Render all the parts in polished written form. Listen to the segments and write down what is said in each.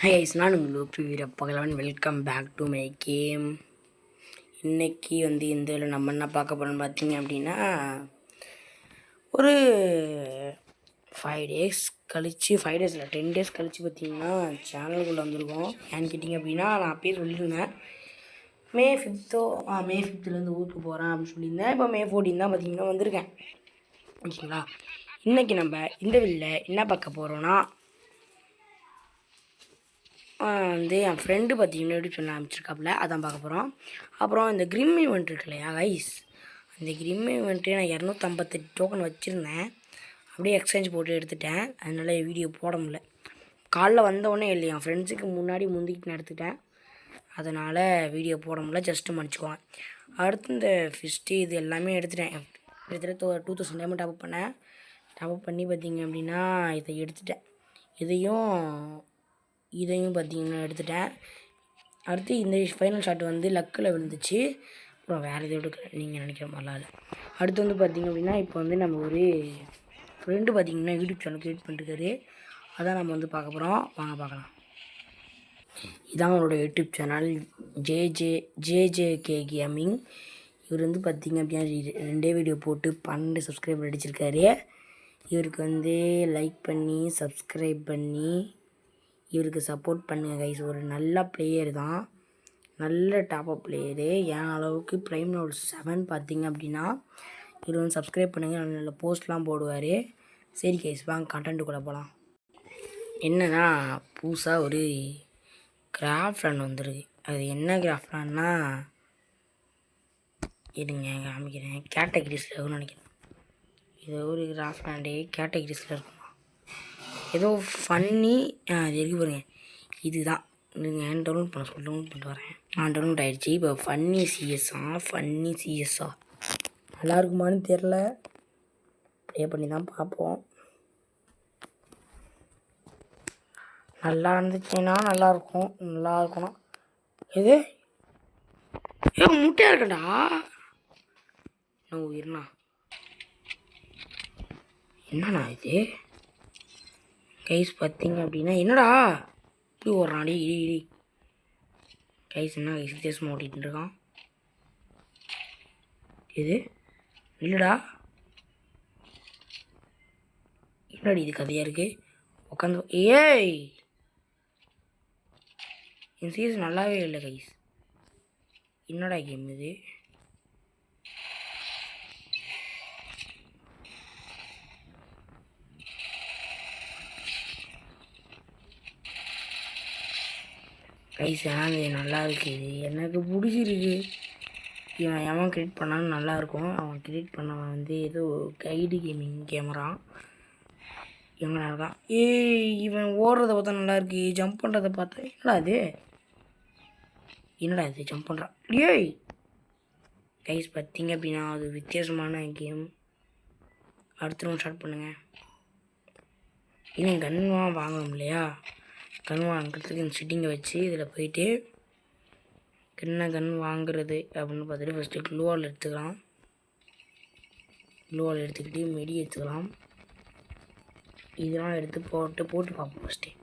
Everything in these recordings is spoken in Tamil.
ஹாய் ஐஸ், நான் உங்களுக்கு வீரப்பகலவன். Welcome back to my game. இன்றைக்கி இந்த இதில் நம்ம என்ன பார்க்க போகிறோம்னு பார்த்தீங்க அப்படின்னா, ஒரு 5 டேஸ் கழித்து 5 டேஸ் இல்லை 10 டேஸ் கழித்து பார்த்தீங்கன்னா சேனலுக்குள்ளே வந்திருக்கோம். ஏன்னு கேட்டிங்க அப்படின்னா, நான் அப்பயே சொல்லியிருந்தேன் மே 5லேருந்து ஊருக்கு போகிறேன் அப்படின்னு சொல்லியிருந்தேன். இப்போ மே 14 தான் பார்த்தீங்கன்னா வந்திருக்கேன். ஓகேங்களா, இன்றைக்கி நம்ம இந்த வீடியோவில் என்ன பார்க்க போகிறோன்னா, என் ஃப்ரெண்டு பார்த்தீங்கன்னா யூடியூப் சேனல் ஆரம்பிச்சிருக்காப்புல, அதான் பார்க்க போகிறோம். அப்புறம் இந்த கிரிம் ஈவெண்ட் இருக்கு இல்லையா கைஸ், அந்த கிரிம் ஈவெண்ட்டு நான் 258 டோக்கன் வச்சுருந்தேன். அப்படியே எக்ஸ்சேஞ்ச் போட்டு எடுத்துட்டேன். அதனால வீடியோ போட முடியல. காலைல வந்தவுடனே இல்லை, என் ஃப்ரெண்ட்ஸுக்கு முன்னாடி முந்திக்கிட்டு நான் எடுத்துட்டேன். அதனால் வீடியோ போட முடியல, ஜஸ்ட்டு மன்னிச்சுக்குவேன். அடுத்து இந்த ஃபிஸ்ட்டு இது எல்லாமே எடுத்துட்டேன். கிட்டத்தட்ட 2000 டைமண்ட் டாப் பண்ணேன். டாப் பண்ணி பார்த்தீங்க அப்படின்னா இதை எடுத்துட்டேன். இதையும் பார்த்தீங்கன்னா எடுத்துட்டேன். அடுத்து இந்த ஃபைனல் ஷாட் லக்கில் விழுந்துச்சு. அப்புறம் வேறு எதுவும் எடுக்கல, நீங்கள் நினைக்கிற மாதிரிலாம் இல்லை. அடுத்து பார்த்திங்க அப்படின்னா, இப்போ நம்ம ஒரு ஃப்ரெண்டு பார்த்திங்கன்னா யூடியூப் சேனல் க்ரியேட் பண்ணிருக்காரு. அதான் நம்ம பார்க்க போகிறோம். வாங்க பார்க்கலாம். இதான் அவரோட யூடியூப் சேனல், ஜேஜேகே கேமிங். இவர் பார்த்திங்க அப்படின்னா 2 வீடியோ போட்டு 12 சப்ஸ்கிரைபர் அடிச்சிருக்காரு. இவருக்கு லைக் பண்ணி சப்ஸ்கிரைப் பண்ணி இவருக்கு சப்போர்ட் பண்ணுங்கள் கைஸ். ஒரு நல்ல பிளேயர் தான், நல்ல டாப்அப் பிளேயரு. என் அளவுக்கு ப்ரைம் லெவல் 7 பார்த்திங்க அப்படின்னா இவர் சப்ஸ்கிரைப் பண்ணுங்கள். நல்ல நல்ல போஸ்ட்லாம் போடுவார். சரி கைஸ், வாங்க கண்டென்ட்டுக்குள்ளே போகலாம். என்னன்னா, புதுசாக ஒரு கிராஃப்ட் வந்துருக்கு. அது என்ன கிராஃப்ட்னா, இருங்க காமிக்கிறேன். கேட்டகிரிஸில் இருக்குன்னு நினைக்கிறேன். இது ஒரு கிராஃப்ட் கேட்டகிரிஸில் இருக்குமா, ஏதோ ஃபன்னி அது இருக்கு பாருங்க. இதுதான் நீங்கள் ஹேண்ட் டவுன்லோட் பண்ண பண்ணிட்டு வரேன். டவுன்லோட் ஆகிடுச்சி. இப்போ ஃபன்னி சிஎஸ்ஸா நல்லா இருக்குமான்னு தெரில, ப்ளே பண்ணி தான் பார்ப்போம். நல்லா இருந்துச்சுன்னா நல்லா இருக்கணும். இது முட்டையாக இருக்கண்டா, இன்னும் உயிர்னா என்னண்ணா இது கைஸ் பார்த்திங்க அப்படின்னா. என்னடா இப்படி ஓடுறான், இடி கைஸ், என்ன கைஸ் வித்தியாசமாக ஓட்டிகிட்டு இருக்கான். இது இல்லைடா, என்னடி இது கதையாக இருக்குது. உட்காந்து ஏய், இந்த சீசன் நல்லாவே இல்லை கைஸ். என்னடா கேம் இது. கைஸ் ஆனால் நல்லா இருக்குது, எனக்கு பிடிச்சிருக்கு. இவன் எவன் கிரியேட் பண்ணாலும் நல்லாயிருக்கும். அவன் கிரியேட் பண்ணவன் ஏதோ கைடு கேமிங் கேமரா இவங்க இருக்கான். இவன் ஓடுறத பார்த்தா நல்லாயிருக்கு, ஜம்ப் பண்ணுறதை பார்த்தா என்னடா இது ஜம்ப் பண்ணுறான். கைஸ் பார்த்திங்க அப்படின்னா அது வித்தியாசமான கேம். அடுத்த ரவுண்ட் ஸ்டார்ட் பண்ணுங்கள். இன்னும் கன்வாக வாங்கணும் இல்லையா, கன் வாங்குறதுக்கு இந்த சிட்டிங்கை வச்சு இதில் போயிட்டு என்ன கன் வாங்குறது அப்படின்னு பார்த்துட்டு ஃபஸ்ட்டு க்ளூவால் எடுத்துக்கலாம். க்ளூவால் எடுத்துக்கிட்டு மெடி எடுத்துக்கலாம். இதெல்லாம் எடுத்து போட்டு பார்ப்போம். ஃபஸ்ட்டு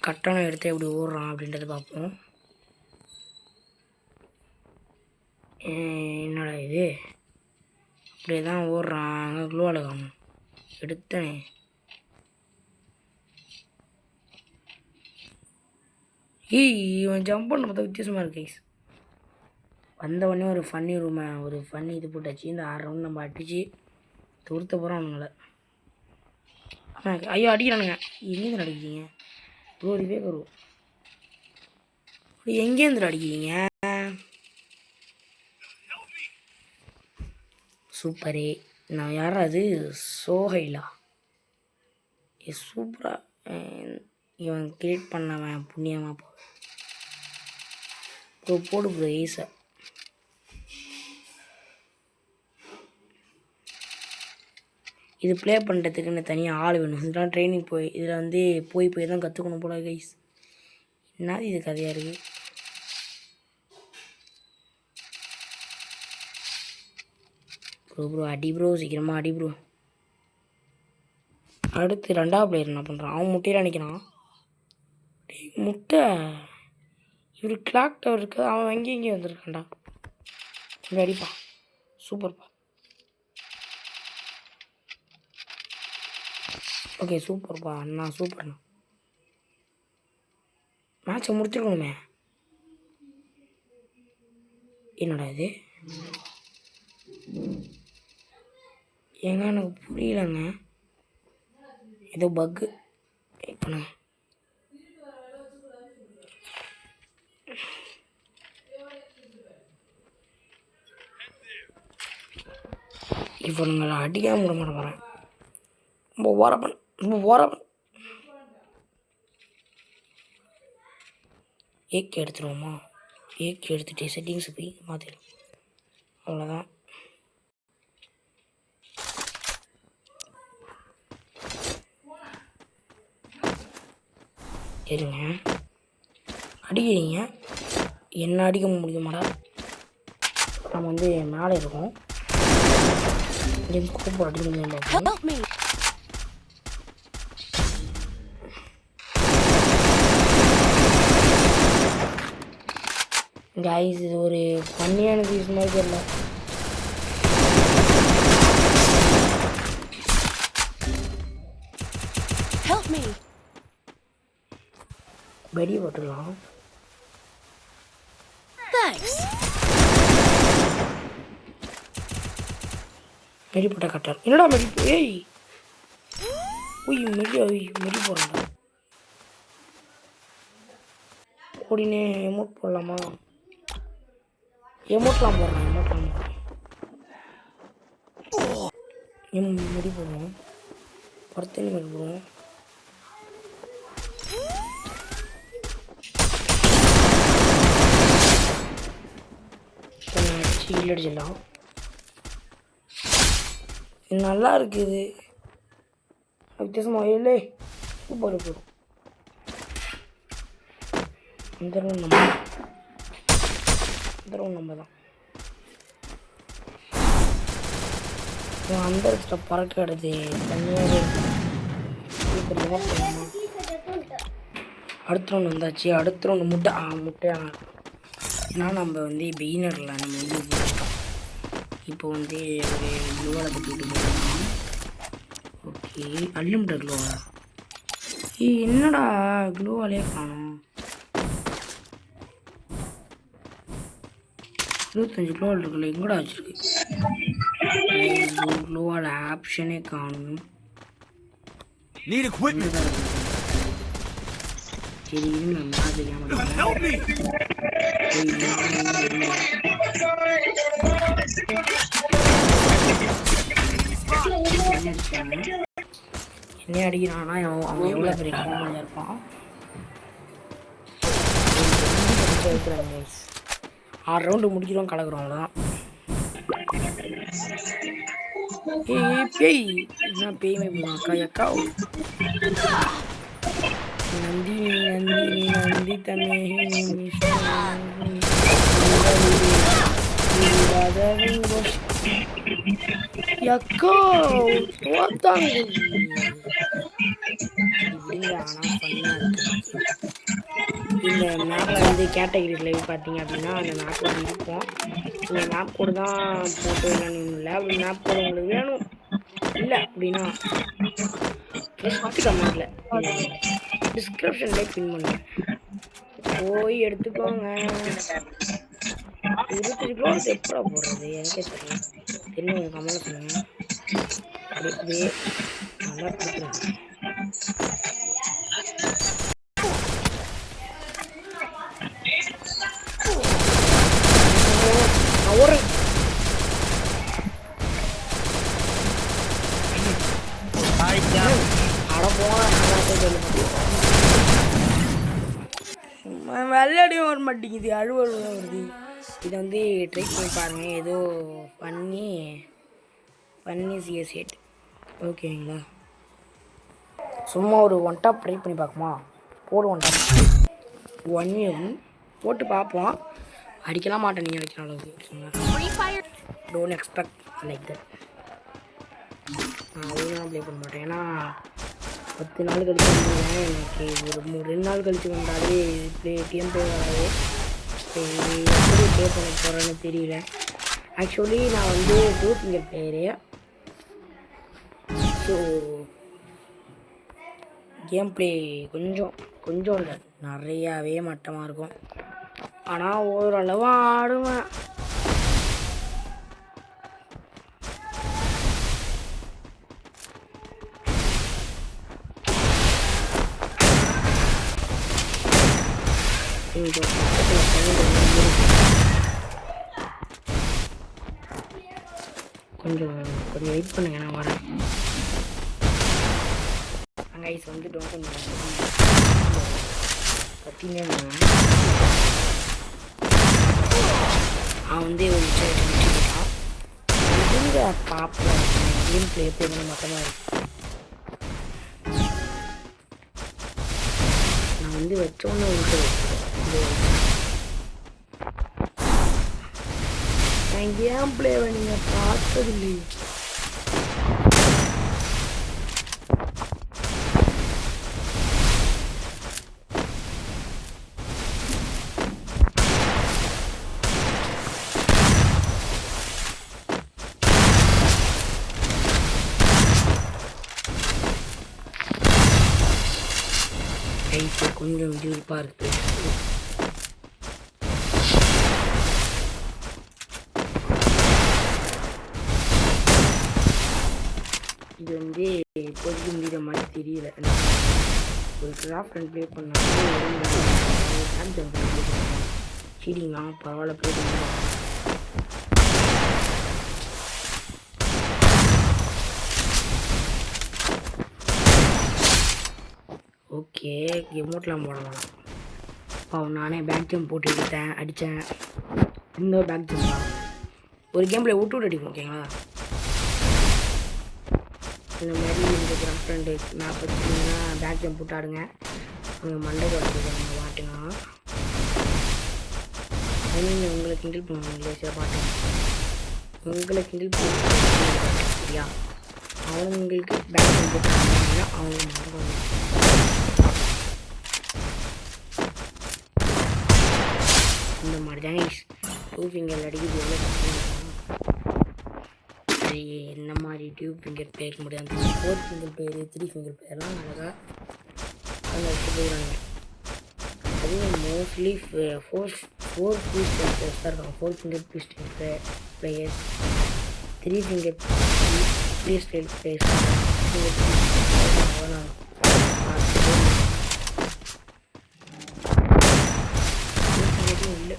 கட்டணம் எடுத்து எப்படி ஓடுறான் அப்படின்றத பார்ப்போம். என்னடா இது அப்படியே தான் ஓடுறான். அங்கே க்ளூவால் காணும் எடுத்தேன். இவன் ஜம்ப் பண்ண பார்த்தா வித்தியாசமாக இருக்கு கைஸ். வந்தவொடனே ஒரு ஃபன்னி இது போட்டாச்சு. இந்த 6 ரவுண்ட் நம்ம அடித்து துருத்த போகிறோம் அவனுங்களை. ஐயோ அடிக்கிறானுங்க. எங்கேருந்து அடிக்கிறீங்க ப்ரோ? இதுவே கரு எங்கேருந்து அடிக்கிறீங்க? சூப்பரே. நான் யாரா அது, சோஹைலா சூப்பராக இவன் கிரியேட் பண்ணவன் புண்ணியமாக போடு ப்ரோ ஈஸா. இது ப்ளே பண்ணுறதுக்குன்னு தனியாக ஆள் வேணும். இதெல்லாம் ட்ரைனிங் இதில் போய் தான் கற்றுக்கணும் போல கைஸ். என்னது இது கதையாக இருக்குது. ப்ரோ அடி ப்ரோ, சீக்கிரமாக அடி ப்ரோ. அடுத்து 2வது பிளேயர் என்ன பண்ணுறான், அவன் முட்டையில் நிற்கிறான். முட்டை இவர் கிளாக் டவர் இருக்குது, அவன் இங்கே வந்திருக்கான்டா. இங்கே அடிப்பா, சூப்பர்ப்பா. ஓகே சூப்பர்ப்பா அண்ணா, சூப்பர்ண்ணா. மேட்சை முடிச்சிருக்கணுமே. என்னடா இது ஏங்க, எனக்கு புரியலங்க, ஏதோ பக்கு. இப்போ இப்போ நீங்கள் அடிக்காமல் விட மாட்டேன் போகிறேன். ரொம்ப ஓரப்பன். ஏக்கு எடுத்துருவோமா? ஏக்கு எடுத்துகிட்டு செட்டிங்ஸ் போய் மாற்றிடும், அவ்வளோதான். சரிங்க, அடிக்கிறீங்க, என்ன அடிக்க முடியுமாடா? நம்ம வந்து மேலே இருக்கோம், கூப்பிட அடிக்க முடியும். கைஸ் இது ஒரு ஃபன்னியான பீஸ் மாதிரி தெரியல. வெடி போட்டுக்கலாம். மெடி போட்ட கட்டார். என்னடா மெடி? ஏய் மெடி போடுறா. ஓடினே எமோட் போடலாமா? எமோட்லாம் போடுறேன். மெடி போடுவோம், பருத்தனி மெடி போடுவோம். ஹீல் அடிச்சிடலாம். நல்லா இருக்குது வித்தியாசமாக. இல்லை சூப்பர் போடும். இந்த ரூம் நம்ம தான். அந்த இடத்துல பறக்க கிடது தனியாக. அடுத்த ரவுண்ட் வந்தாச்சு. அடுத்த ரவுண்ட் முட்டையாக ஏன்னா நம்ம வந்து பிகினரில் நம்ம வந்து முடிச்சிட்டோம். இப்போ வந்து ஒரு க்ளோவாலை பற்றிட்டு போகலாம். ஓகே அன்லிமிட்டட் க்ளோவா? என்னடா க்ளோவாலே காணும்? 25 க்ளோவால் இருக்குல்ல, எங்கடா வச்சிருக்கு? க்ளோவால் ஆப்ஷனே காணும். சரி இருங்க, மேட்ச் என்ன அடிக்கிறான்னா அவன் எவ்வளோ பெரிய காமெடியாக இருப்பான். 6 ரவுண்டு முடிக்கிறோம், கலக்குறோம், அவ்வளோதான். பேய் என்ன பேய்மை போனாக்கா அக்கா. நந்தி தமே அக்கா தோத்தாங்க. இப்படிங்க ஆனால் பண்ணியா இருக்கு. இந்த மேப்பில் வந்து கேட்டகரியில் பார்த்தீங்க அப்படின்னா அந்த மேப் வந்து இருக்கும். இந்த மேப் கோடு தான் போட்டு வேணும் இல்லை, அப்படி மேப் கோடு உங்களுக்கு வேணும் இல்லை அப்படின்னா ஃபஸ்ட்டு கமெண்ட்டில் டிஸ்கிரிப்ஷன்லேயே பின் பண்ணுறேன், போய் எடுத்துக்கோங்க. 25 கிலோ எப்படா போடுறது எனக்கே தெரியும். தெரியும் கமெண்ட் பண்ணுங்க. அப்படியே நல்லா கொடுக்குறேன். ஒரு விளையாடியும் வர மாட்டேங்குது, அழுவல் வருது. இதை வந்து ட்ரை பண்ணி பாருங்கள், ஏதோ பண்ணி சிஎஸ்8 ஓகேங்களா. சும்மா ஒரு 1 டாப் ட்ரை பண்ணி பார்க்குமா? போடு 1 டாப் 1v1 போட்டு பார்ப்போம். அடிக்கலாம் மாட்டேன் நீங்கள் அடிக்கிற அளவுக்கு. Don't expect like that. நான் அவ்வளோ ப்ளே பண்ண மாட்டேன், ஏன்னா 10 நாள் கழிச்சு வந்துடுவேன். எனக்கு ஒரு 2 நாள் கழிச்சு வந்தாலே கேம் ப்ளே வராது. எப்படி ப்ளே பண்ண போகிறேன்னு தெரியல. ஆக்சுவலி நான் வந்து 2 finger player. So game play கொஞ்சம் இல்லை, நிறையாவே மட்டமாக இருக்கும். ஆனால் ஓரளவு ஆடுவேன். கொஞ்சம் வெயிட் பண்ணுங்க, நான் வரேன். கைஸ் வந்துட்டோம். கொஞ்சம் கத்தினே அவன் வந்து ஒரு வச்சுக்கிட்டான். இதுங்க பார்ப்போம் கேம் ப்ளே எப்படி மொத்தமாக இருக்கு. நான் வந்து வச்சோன்னு நான் கேம் ப்ளேவை நீங்கள் பார்த்ததில்லையே. கொஞ்சம் விறுவிறுப்பாக இருக்குது. இது வந்து இப்போதைக்கு முடிகிற மாதிரி தெரியல. ஒரு கிராஃப்ட் அண்ட் ப்ளே பண்ணாலும் சீடிங்களா பரவாயில்ல ப்ளே பண்ணுவோம். ஓகே எமோட்லாம் போடலாம். அப்போ நானே பேக் ஜம்ப் போட்டு அடித்தேன். இன்னொரு பேக் ஜம்ப் தான் ஒரு கேமில் விட்டு அடிக்கும். ஓகேங்களா, இந்த மாதிரி இந்த கிராஃப்ட் அண்ட் மேப் வச்சுருந்தீங்கன்னா பேக் ஜம்ப் போட்டு ஆடுங்க. அங்கே மண்டை வச்சுருக்காங்க பாட்டுனா நீங்கள் உங்களை கிண்டில் பண்ணுவாங்களே சில பாட்டு உங்களை கிண்டில் சரியா. அவங்களுக்கு பேக் ஜம்ப் போட்டு அவங்க மண்டை இந்த மாதிரி தான் 2 ஃபிங்கர் அடிக்கிறது எவ்வளோ சரி. என்ன மாதிரி 2 ஃபிங்கர் பிளேயர் முடியாது, 4 ஃபிங்கர் பிளேயர் 3 ஃபிங்கர் பிளேயர்லாம் அழகாக அங்கே வச்சு போயிடுறாங்க. அதுவும் மோஸ்ட்லி 4 பீஸ் பிளேயர்ஸ் தான் இருக்காங்க. 4 finger piece players 3 finger piece players இல்லை.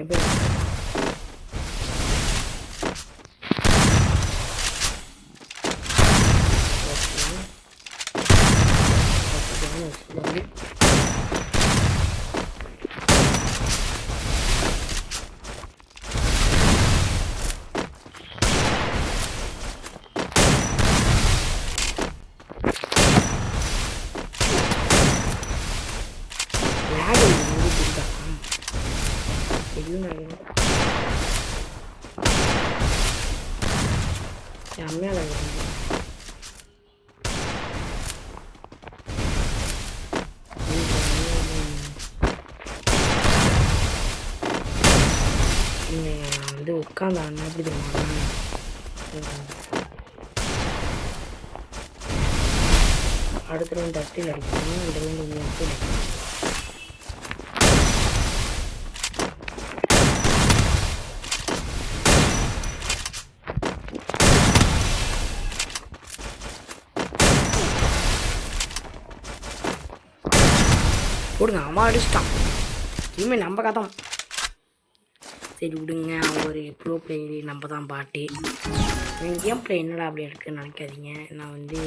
எப்படி செம்மையாக நான் வந்து உட்காந்து ஆடினா எப்படி தெரியுமா, அடுத்த ரவுண்ட் டஸ்டில் அடிக்கணும். இந்த ரவுண்ட் வந்து போடுங்க. அவன் அடிச்சிட்டான். இனிமேல் நம்ம கதம் சரி விடுங்க. அவன் ஒரு ப்ரோ பிளேயரு, நம்ம தான் பாட்டு. என் கேம் பிளே என்னடா அப்படி இருக்குன்னு நினைக்காதீங்க. நான் வந்து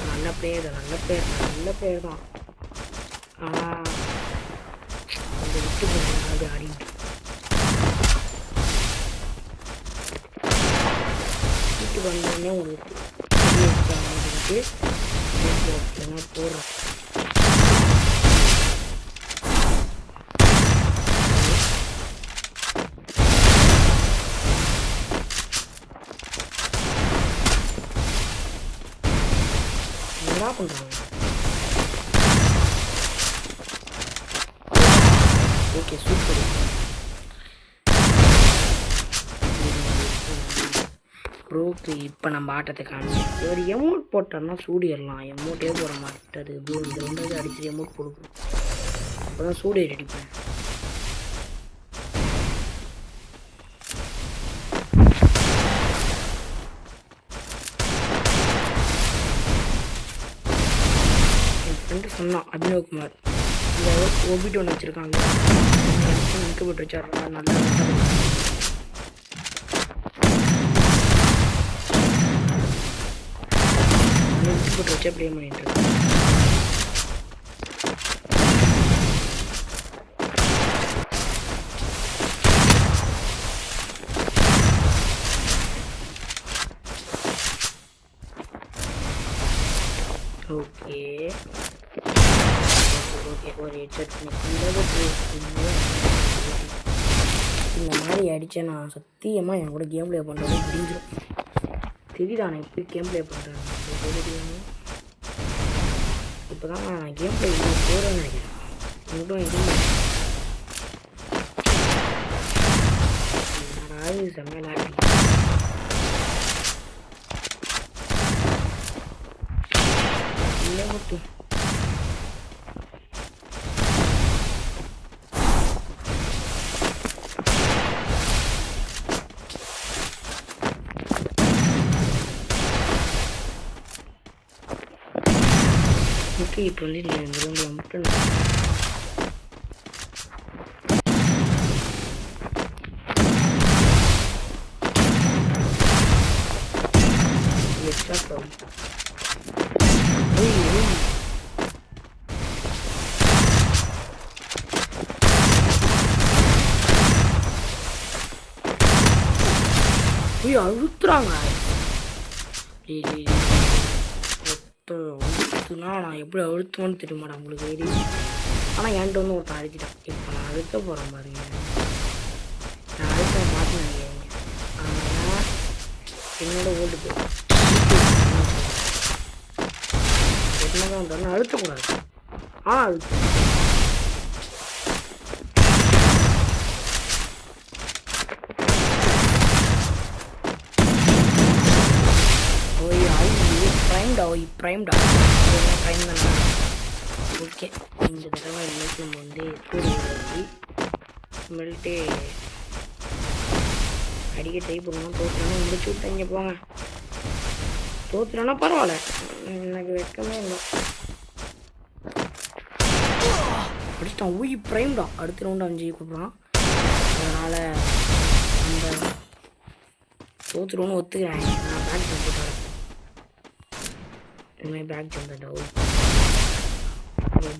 நல்ல பிளேயர் தான். ஆனால் அந்த விட்டு போகிறது ஆடிட்டு வீட்டுக்கு வந்தோடனே உங்களுக்கு போடுறேன். பண்ணுறாங்க. Okay super. ப்ரோக்கு இப்போ நம்ம ஆட்டத்தை காமிச்சோம். ஒரு எமௌண்ட் போட்டோம்னா சூடிடலாம். எமௌண்ட்டே போட மாட்டாரு ப்ரோ. இந்த ரெண்டாவது அடிச்சு எமௌண்ட் போடுவோம். அப்போ தான் சூடு அடிப்பேன். என் ஃப்ரெண்டு சொன்னான் அபினவ்குமார், இந்த ஓபிட்டு ஒன்று வச்சுருக்காங்க, நிற்க போட்டு வச்சாடுறா நல்லா போட்டு வச்சா ப்ளே பண்ணிட்டு இருக்கேன். ஓகே ஓகே ஒரு ஹெட்செட் இந்த மாதிரி அடித்தா நான் சத்தியமாக என் கூட கேம் ப்ளே பண்ணுறது முடிஞ்சிடும். தெரியுதா நான் எப்படி கேம் ப்ளே பண்ணுறேன். இப்போ தான் நான் கேம் ப்ளே போகிறேன்னு நினைக்கிறேன். உங்கள்கிட்ட யாராவது செம்மையாக ஆடி இல்லை மட்டும் ஓகே. இப்போ வந்து இந்த ரூமில் மட்டும் எக்ஸ்ட்ரா ப்ராப்ளம். அழுத்துறாங்க. அழுத்துனா நான் எப்படி அழுத்துவேன்னு தெரியுமாடா உங்களுக்கு? ஆனால் என்கிட்ட வந்து ஒருத்தன் அழுத்திட்டான். இப்போ நான் அழுத்த போகிறேன் பாருங்க. நான் அழுத்த பார்த்து நினைக்கிறீங்க. ஆனால் என்னோட ஓட்டு போய் என்னதான் வந்தாலும் அழுத்தக்கூடாது. அழுத்து ப்ரைம்டா ப்ரைம் தான். ஓகே இந்த தடவை இன்னைக்கு நம்ம வந்து மெல்ட்டே அடிக்க ட்ரை பண்ணுவோம். தோற்றுனா முடிச்சு விட்டாங்க போங்க. தோற்றுனா பரவாயில்ல, எனக்கு வெக்கமே இல்லை. அடிச்சிட்டான். ப்ரைம்டா. அடுத்த ரவுண்டு 5 கூப்பிட்றான். அதனால் அந்த தோற்றுருவோன்னு ஒத்துக்கிறேன். நான் பேக் ஜம்ப் போட்டு வரேன். இனிமேல் பேக் ஜம்ப்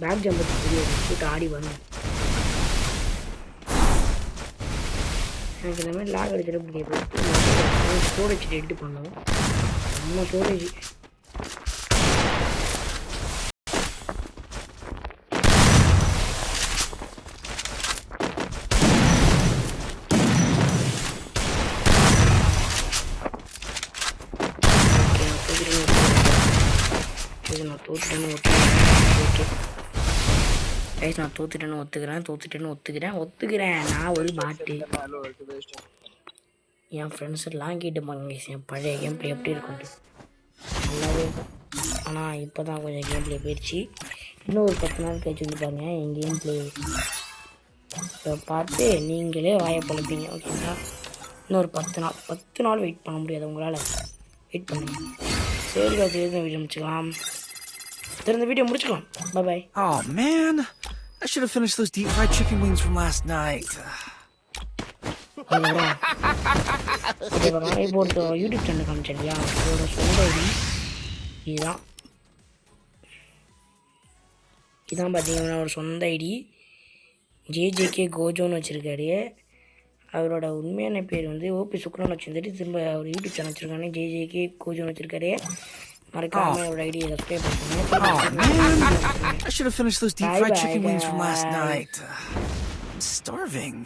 பேக் ஜம்ப் போட்டு ஆடி வரணும். எனக்கு இந்த மாதிரி லாக் அடிச்சிட முடியாது. ஸ்டோரேஜ் எட்டு பண்ணோம். நம்ம ஸ்டோரேஜ் நான் தோத்துட்டேன்னு ஒத்துக்கிறேன். நான் ஒரு பாட்டு. என் ஃப்ரெண்ட்ஸ் எல்லாம் கேட்டு பாருங்க என் பழைய கேம் பிளே எப்படி இருக்குன்ட்டு. நல்லாவே இருக்கும். ஆனால் இப்போ தான் கொஞ்சம் கேம் பிளே போயிடுச்சு. இன்னும் ஒரு 10 நாள் கழிச்சு வந்து பாருங்கள் என் கேம் பிளே பார்த்து நீங்களே வாயை பழப்பீங்க. ஓகேங்களா? இன்னொரு 10 நாள் வெயிட் பண்ண முடியாது உங்களால். வெயிட் பண்ணுங்க. சரி, தெரிஞ்ச வீடியோ முடிச்சுக்கலாம். Bye. Oh man, I should have finished those deep fried chicken wings from last night. இப்போ ஒரு யூடியூப் சேனல் காமிச்சிருக்கியா? அதோட சொந்த ஐடி இதான் பார்த்தீங்கன்னா ஒரு சொந்த ஐடி ஜேஜேகே கோஜோன்னு வச்சுருக்காரு. அவரோட உண்மையான பேர் வந்து ஓபி சுக்ரன் வச்சுருந்துட்டு திரும்ப அவர் யூடியூப் சேனல் வச்சுருக்காங்க. ஜேஜேகே கோஜோன்னு வச்சுருக்காரு. மறக்காம அவரோட ஐடியை சப்ஸ்கிரைப் பண்ணுங்க. I should have finished those deep fried chicken wings from last night. I'm starving.